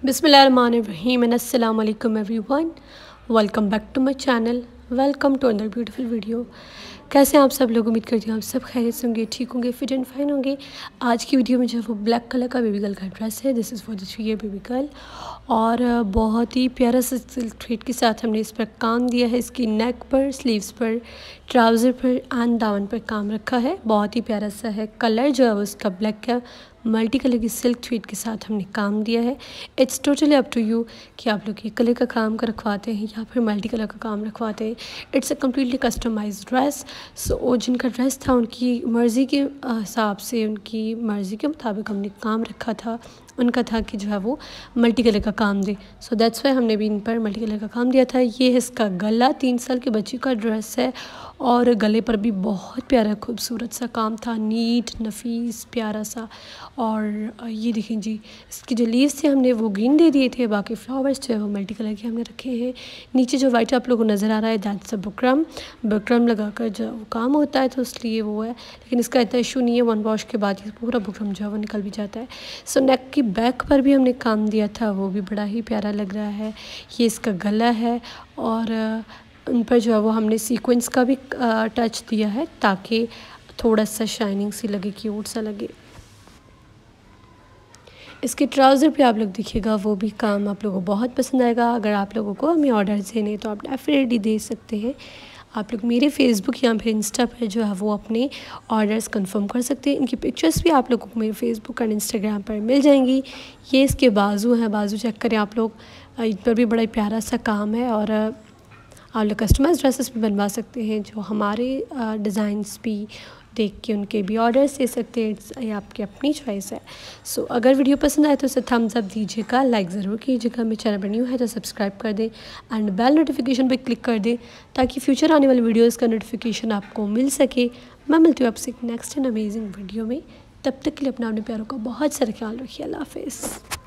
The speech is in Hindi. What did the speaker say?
बिस्मिल्लाहिर्रहमानिर्रहीम एंड अस्सलाम वालेकुम everyone. Welcome back to my channel. Welcome to another beautiful video. कैसे हैं आप सब लोग? उम्मीद करती हूँ आप सब खैरियत से होंगे, ठीक होंगे, फिट एंड फाइन होंगे। आज की वीडियो में जो है वो ब्लैक कलर का बेबी गर्ल का ड्रेस है। This is for the 3 year baby girl और बहुत ही प्यारा सा सिल्क थ्रेड के साथ हमने इस पर काम दिया है। इसकी नेक पर, स्लीव्स पर, ट्राउज़र पर एंड दामन पर काम रखा है। बहुत ही प्यारा सा है। कलर जो है वो उसका ब्लैक है। मल्टी कलर की सिल्क थ्रेड के साथ हमने काम दिया है। It's totally up to you कि आप लोग ये कलर का काम का रखवाते हैं या फिर मल्टी कलर का काम रखवाते हैं। It's a completely customised dress. So जिनका ड्रेस था उनकी मर्ज़ी के हिसाब से, उनकी मर्ज़ी के मुताबिक हमने काम रखा था। उनका था कि जो है वो मल्टी कलर का काम दे। सो दैट्स वाई हमने भी इन पर मल्टी कलर का काम दिया था। ये है इसका गला। 3 साल की बच्ची का ड्रेस है और गले पर भी बहुत प्यारा खूबसूरत सा काम था, नीट नफीस प्यारा सा। और ये देखें जी, इसके जो लीव्स थे हमने वो ग्रीन दे दिए थे, बाकी फ्लावर्स जो है वो मल्टी कलर के हमने रखे हैं। नीचे जो वाइट आप लोगों को नज़र आ रहा है दैट्स अ बुकरम लगाकर जो काम होता है, तो इसलिए वो है। लेकिन इसका इतना इशू नहीं है, 1 वॉश के बाद ये पूरा बुकरम जो है वो निकल भी जाता है। सो नेक की बैक पर भी हमने काम दिया था, वो भी बड़ा ही प्यारा लग रहा है। ये इसका गला है और उन पर जो है वो हमने सीक्वेंस का भी टच दिया है ताकि थोड़ा सा शाइनिंग सी लगे, क्यूट सा लगे। इसके ट्राउज़र पे आप लोग देखिएगा, वो भी काम आप लोगों को बहुत पसंद आएगा। अगर आप लोगों को हमें ऑर्डर्स देने तो आप डेफिनेटली दे सकते हैं। आप लोग मेरे फेसबुक या फिर इंस्टा पर जो है वो अपने ऑर्डर्स कंफर्म कर सकते हैं। इनकी पिक्चर्स भी आप लोगों को मेरे फेसबुक और इंस्टाग्राम पर मिल जाएंगी। ये इसके बाजू हैं, बाजू चेक करें आप लोग, इन पर भी बड़ा प्यारा सा काम है। और आप लोग कस्टमाइज ड्रेसेस भी बनवा सकते हैं, जो हमारे डिज़ाइंस भी देख के उनके भी ऑर्डर्स दे सकते हैं। ये आपकी अपनी चॉइस है। सो अगर वीडियो पसंद आए तो उसे थम्स अप दीजिएगा, लाइक ज़रूर कीजिएगा। मेरे चैनल पर न्यू है तो सब्सक्राइब कर दें एंड बेल नोटिफिकेशन पर क्लिक कर दें ताकि फ्यूचर आने वाली वीडियोज़ का नोटिफिकेशन आपको मिल सके। मैं मिलती हूँ आपसे एक नेक्स्ट एंड अमेजिंग वीडियो में। तब तक के लिए अपना अपने प्यारों का बहुत सारा ख्याल रखिए। अल्लाह हाफ़िज़।